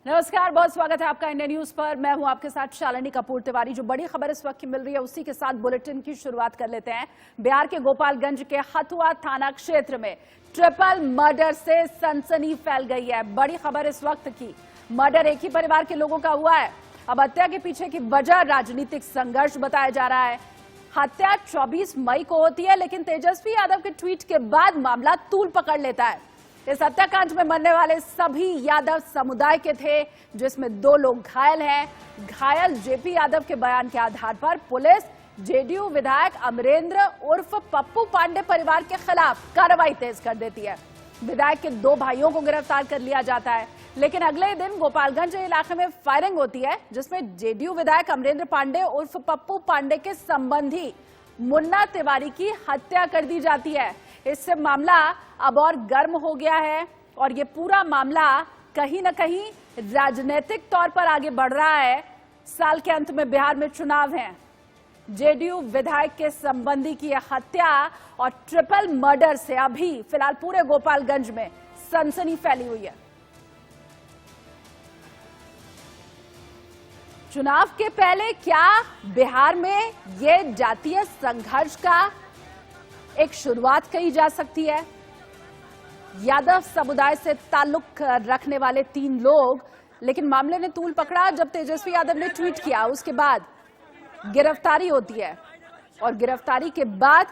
नमस्कार, बहुत स्वागत है आपका इंडिया न्यूज पर। मैं हूं आपके साथ शालिनी कपूर तिवारी। जो बड़ी खबर इस वक्त की मिल रही है उसी के साथ बुलेटिन की शुरुआत कर लेते हैं। बिहार के गोपालगंज के हथुआ थाना क्षेत्र में ट्रिपल मर्डर से सनसनी फैल गई है। बड़ी खबर इस वक्त की, मर्डर एक ही परिवार के लोगों का हुआ है। अब हत्या के पीछे की वजह राजनीतिक संघर्ष बताया जा रहा है। हत्या 24 मई को होती है, लेकिन तेजस्वी यादव के ट्वीट के बाद मामला तूल पकड़ लेता है। इस हत्याकांड में मरने वाले सभी यादव समुदाय के थे, जिसमें 2 लोग घायल हैं। घायल जेपी यादव के बयान के आधार पर पुलिस जेडीयू विधायक अमरेंद्र उर्फ पप्पू पांडे परिवार के खिलाफ कार्रवाई तेज कर देती है। विधायक के 2 भाइयों को गिरफ्तार कर लिया जाता है, लेकिन अगले दिन गोपालगंज इलाके में फायरिंग होती है, जिसमें जेडीयू विधायक अमरेंद्र पांडे उर्फ पप्पू पांडे के संबंधी मुन्ना तिवारी की हत्या कर दी जाती है। इससे मामला अब और गर्म हो गया है और ये पूरा मामला कहीं न कहीं राजनीतिक तौर पर आगे बढ़ रहा है। साल के अंत में बिहार में चुनाव हैं। जेडीयू विधायक के संबंधी की हत्या और ट्रिपल मर्डर से अभी फिलहाल पूरे गोपालगंज में सनसनी फैली हुई है। चुनाव के पहले क्या बिहार में ये जातीय संघर्ष का एक शुरुआत कही जा सकती है? यादव समुदाय से ताल्लुक रखने वाले 3 लोग, लेकिन मामले ने तूल पकड़ा जब तेजस्वी यादव ने ट्वीट किया। उसके बाद गिरफ्तारी होती है और गिरफ्तारी के बाद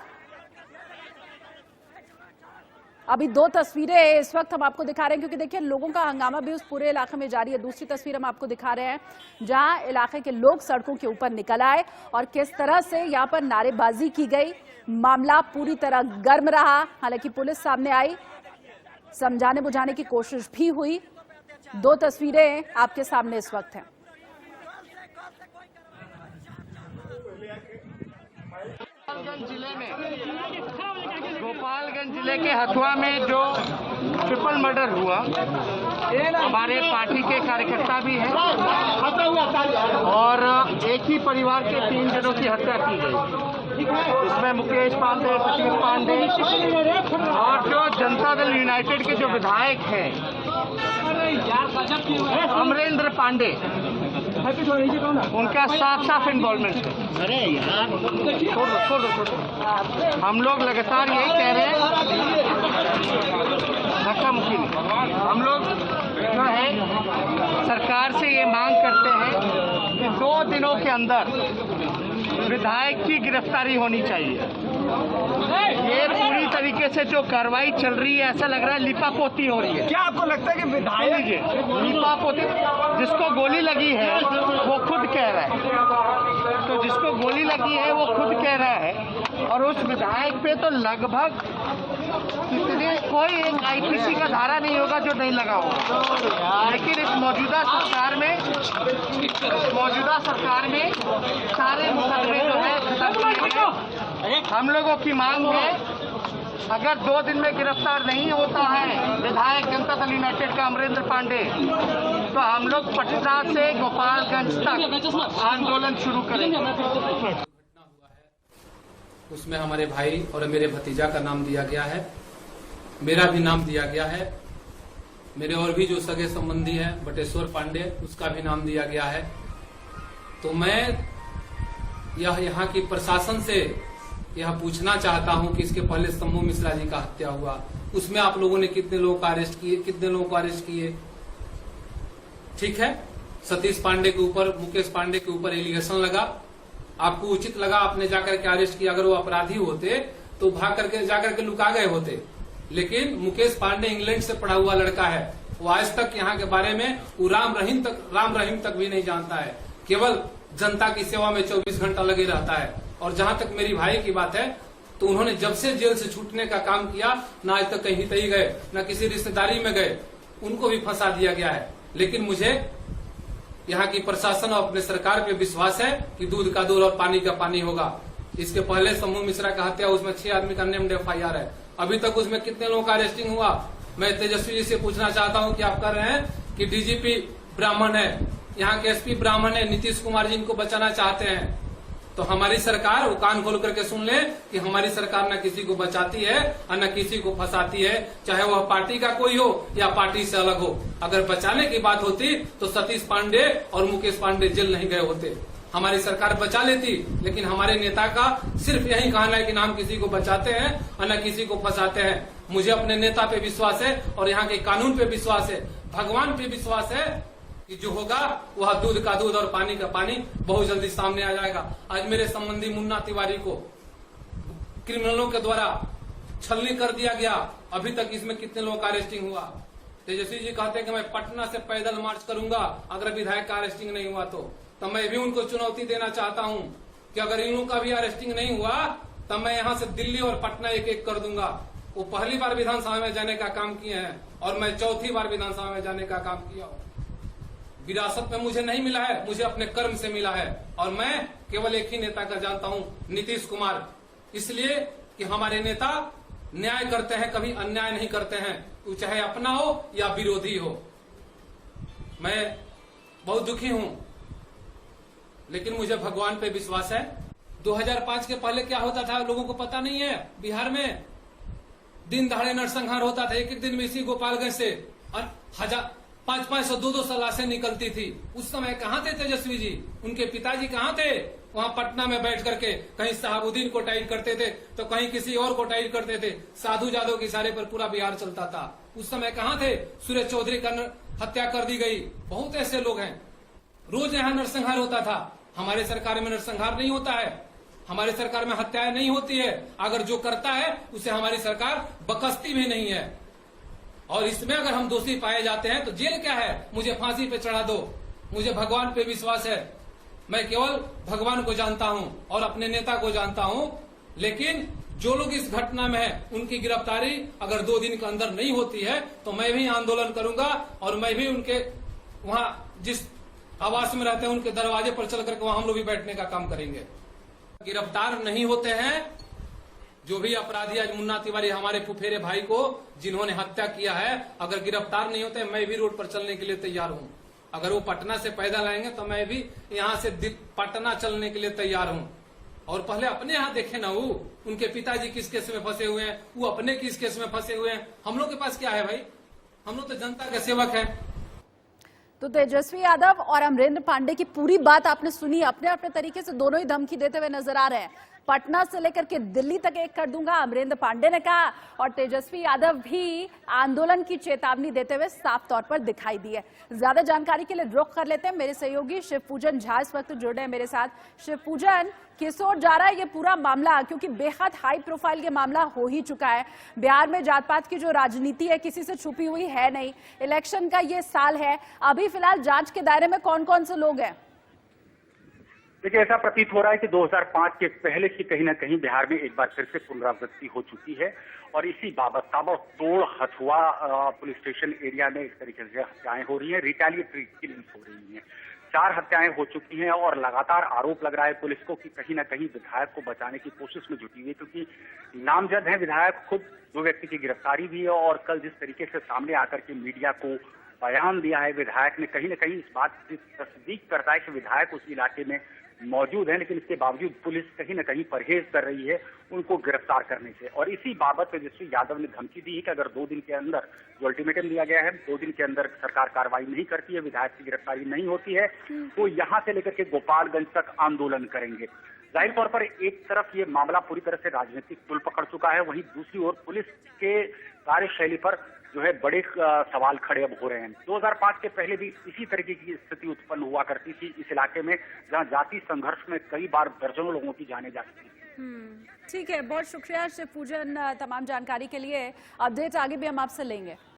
अभी 2 तस्वीरें इस वक्त हम आपको दिखा रहे हैं, क्योंकि देखिए लोगों का हंगामा भी उस पूरे इलाके में जारी है। दूसरी तस्वीर हम आपको दिखा रहे हैं जहां इलाके के लोग सड़कों के ऊपर निकल आए और किस तरह से यहां पर नारेबाजी की गई। मामला पूरी तरह गर्म रहा। हालांकि पुलिस सामने आई, समझाने बुझाने की कोशिश भी हुई। 2 तस्वीरें आपके सामने इस वक्त हैं। गोपालगंज जिले के हथुआ में जो ट्रिपल मर्डर हुआ, हमारे पार्टी के कार्यकर्ता भी हैं और एक ही परिवार के 3 जनों की हत्या की गई। इसमें मुकेश पांडे, प्रतीक पांडे और जो जनता दल यूनाइटेड के जो विधायक हैं अमरेंद्र पांडे, उनका साफ इन्वॉल्वमेंट है। हम लोग लगातार यही कह रहे हैं, धक्का मुक्की नहीं। हम लोग जो है सरकार से ये मांग करते हैं कि 2 दिनों के अंदर विधायक की गिरफ्तारी होनी चाहिए। ये पूरी तरीके से जो कार्रवाई चल रही है, ऐसा लग रहा है लिपापोती हो रही है। क्या आपको लगता है कि विधायक लिपापोती, जिसको गोली लगी है वो खुद कह रहा है, तो जिसको गोली लगी है वो खुद कह रहा है और उस विधायक पे तो लगभग कोई एक आईपीसी का धारा नहीं होगा जो नहीं लगा होगा। लेकिन इस मौजूदा सरकार में सारे मुकदमे जो है खत्म किए गए। हम लोगों की मांग है, अगर 2 दिन में गिरफ्तार नहीं होता है विधायक जनता दल यूनाइटेड का अमरेंद्र पांडे, तो हम लोग पटना से गोपालगंज तक आंदोलन शुरू करेंगे। उसमें हमारे भाई और मेरे भतीजा का नाम दिया गया है, मेरा भी नाम दिया गया है, मेरे और भी जो सगे संबंधी हैं बटेश्वर पांडे, उसका भी नाम दिया गया है। तो मैं यहाँ की प्रशासन से यह पूछना चाहता हूं कि इसके पहले शंभू मिश्रा जी का हत्या हुआ, उसमें आप लोगों ने कितने लोगों को अरेस्ट किए, कितने लोगों को अरेस्ट किए? ठीक है, सतीश पांडे के ऊपर, मुकेश पांडे के ऊपर एलिगेशन लगा, आपको उचित लगा, आपने जाकर के अरेस्ट किया। अगर वो अपराधी होते तो भाग करके जाकर के लुका गए होते। लेकिन मुकेश पांडे इंग्लैंड से पढ़ा हुआ लड़का है, वो आज तक यहाँ के बारे में वो राम रहीम तक भी नहीं जानता है। केवल जनता की सेवा में 24 घंटा लगे रहता है। और जहां तक मेरी भाई की बात है, तो उन्होंने जब से जेल से छूटने का काम किया, ना आज तक कहीं तही गए, ना किसी रिश्तेदारी में गए, उनको भी फंसा दिया गया है। लेकिन मुझे यहाँ की प्रशासन और अपने सरकार पे विश्वास है कि दूध का दूध और पानी का पानी होगा। इसके पहले शंभू मिश्रा का हत्या, उसमें 6 आदमी का नेम्ड FIR है। अभी तक उसमें कितने लोगों का अरेस्टिंग हुआ? मैं तेजस्वी जी से पूछना चाहता हूं कि आप कर रहे हैं कि डीजीपी ब्राह्मण है, यहाँ के SP ब्राह्मण है, नीतीश कुमार जी इनको बचाना चाहते हैं, तो हमारी सरकार वो कान खोल करके सुन ले कि हमारी सरकार न किसी को बचाती है और न किसी को फंसाती है, चाहे वह पार्टी का कोई हो या पार्टी से अलग हो। अगर बचाने की बात होती तो सतीश पांडे और मुकेश पांडे जेल नहीं गए होते। हमारी सरकार बचा लेती, लेकिन हमारे नेता का सिर्फ यही कहना है कि न हम किसी को बचाते हैं और न किसी को फंसाते हैं। मुझे अपने नेता पे विश्वास है और यहाँ के कानून पे विश्वास है, भगवान पे विश्वास है कि जो होगा वह दूध का दूध और पानी का पानी बहुत जल्दी सामने आ जाएगा। आज मेरे संबंधी मुन्ना तिवारी को क्रिमिनलों के द्वारा छलनी कर दिया गया। अभी तक इसमें कितने लोगों का अरेस्टिंग हुआ? तेजस्वी जी कहते हैं कि मैं पटना से पैदल मार्च करूंगा अगर विधायक का अरेस्टिंग नहीं हुआ तो मैं भी उनको चुनौती देना चाहता हूं कि अगर इन लोगों का भी अरेस्टिंग नहीं हुआ तब मैं यहां से दिल्ली और पटना एक एक कर दूंगा। वो पहली बार विधानसभा में जाने का काम किए हैं और मैं चौथी बार विधानसभा में जाने का काम किया हूं। विरासत में मुझे नहीं मिला है, मुझे अपने कर्म से मिला है और मैं केवल एक ही नेता का जानता हूं, नीतीश कुमार। इसलिए कि हमारे नेता न्याय करते हैं, कभी अन्याय नहीं करते हैं, वो चाहे अपना हो या विरोधी हो। मैं बहुत दुखी हूं, लेकिन मुझे भगवान पे विश्वास है। 2005 के पहले क्या होता था लोगों को पता नहीं है। बिहार में दिन दहाड़े नरसंहार होता था, एक एक दिन में इसी गोपालगंज से 500-500 200 लाशें निकलती थी। उस समय कहाँ थे तेजस्वी जी? उनके पिताजी कहाँ थे? वहाँ पटना में बैठ करके कहीं शहाबुद्दीन को टाइट करते थे तो कहीं किसी और को टाइट करते थे। साधु जादव के इशारे पर पूरा बिहार चलता था। उस समय कहाँ थे? सुरेश चौधरी का हत्या कर दी गई। बहुत ऐसे लोग हैं। रोज यहाँ नरसंहार होता था। हमारे सरकार में नरसंहार नहीं होता है, हमारे सरकार में हत्याएं नहीं होती है। अगर जो करता है उसे हमारी सरकार बकसती भी नहीं है। और इसमें अगर हम दोषी पाए जाते हैं तो जेल क्या है? मुझे फांसी पे चढ़ा दो। मुझे भगवान पे विश्वास है। मैं केवल भगवान को जानता हूं और अपने नेता को जानता हूं। लेकिन जो लोग इस घटना में हैं उनकी गिरफ्तारी अगर 2 दिन के अंदर नहीं होती है तो मैं भी आंदोलन करूंगा और मैं भी उनके वहां जिस आवास में रहते हैं उनके दरवाजे पर चल करके वहां हम लोग भी बैठने का काम करेंगे। गिरफ्तार नहीं होते हैं जो भी अपराधी, आज मुन्ना तिवारी हमारे फुफेरे भाई को जिन्होंने हत्या किया है, अगर गिरफ्तार नहीं होते मैं भी रोड पर चलने के लिए तैयार हूं। अगर वो पटना से पैदल आएंगे तो मैं भी यहाँ से पटना चलने के लिए तैयार हूं। और पहले अपने यहाँ देखे ना, वो उनके पिताजी किस केस में फंसे हुए हैं, वो अपने किस केस में फंसे हुए हैं। हम लोग के पास क्या है भाई? हम लोग तो जनता के सेवक है। तो तेजस्वी यादव और अमरेंद्र पांडे की पूरी बात आपने सुनी। अपने अपने तरीके से दोनों ही धमकी देते हुए नजर आ रहे हैं। पटना से लेकर के दिल्ली तक एक कर दूंगा, अमरेंद्र पांडे ने कहा, और तेजस्वी यादव भी आंदोलन की चेतावनी देते हुए साफ तौर पर दिखाई दी है। ज्यादा जानकारी के लिए रुख कर लेते हैं मेरे सहयोगी शिव पूजन झा इस वक्त जुड़े हैं मेरे साथ। शिव पूजन, किस ओर जा रहा है ये पूरा मामला? क्योंकि बेहद हाई प्रोफाइल ये मामला हो ही चुका है। बिहार में जात पात की जो राजनीति है किसी से छुपी हुई है नहीं। इलेक्शन का ये साल है। अभी फिलहाल जांच के दायरे में कौन कौन से लोग हैं? देखिए, ऐसा प्रतीत हो रहा है कि 2005 के पहले की कहीं ना कहीं बिहार में एक बार फिर से पुनरावृत्ति हो चुकी है और इसी बाबत ताबड़तोड़ हथुआ पुलिस स्टेशन एरिया में इस तरीके से हत्याएं हो रही हैं, रिटेलिएटरी किलिंग्स हो रही हैं। 4 हत्याएं हो चुकी हैं और लगातार आरोप लग रहा है पुलिस को कि कहीं ना कहीं विधायक को बचाने की कोशिश में जुटी हुई है, क्योंकि नामजद है विधायक खुद। 2 व्यक्ति की गिरफ्तारी भी है और कल जिस तरीके से सामने आकर के मीडिया को बयान दिया है विधायक ने, कहीं ना कहीं इस बात की तस्दीक करता है कि विधायक उस इलाके में मौजूद है, लेकिन इसके बावजूद पुलिस कहीं ना कहीं परहेज कर रही है उनको गिरफ्तार करने से। और इसी बाबत तेजस्वी यादव ने धमकी दी है कि अगर 2 दिन के अंदर, जो अल्टीमेटम दिया गया है, 2 दिन के अंदर सरकार कार्रवाई नहीं करती है, विधायक की गिरफ्तारी नहीं होती है, तो यहां से लेकर के गोपालगंज तक आंदोलन करेंगे। जाहिर तौर पर एक तरफ ये मामला पूरी तरह से राजनीतिक तुल पकड़ चुका है, वहीं दूसरी ओर पुलिस के कार्यशैली पर जो है बड़े सवाल खड़े अब हो रहे हैं। 2005 के पहले भी इसी तरीके की स्थिति उत्पन्न हुआ करती थी इस इलाके में, जहां जाति संघर्ष में कई बार दर्जनों लोगों की जाने जा चुकी थी। ठीक है, बहुत शुक्रिया शिव पूजन तमाम जानकारी के लिए। अपडेट आगे भी हम आपसे लेंगे।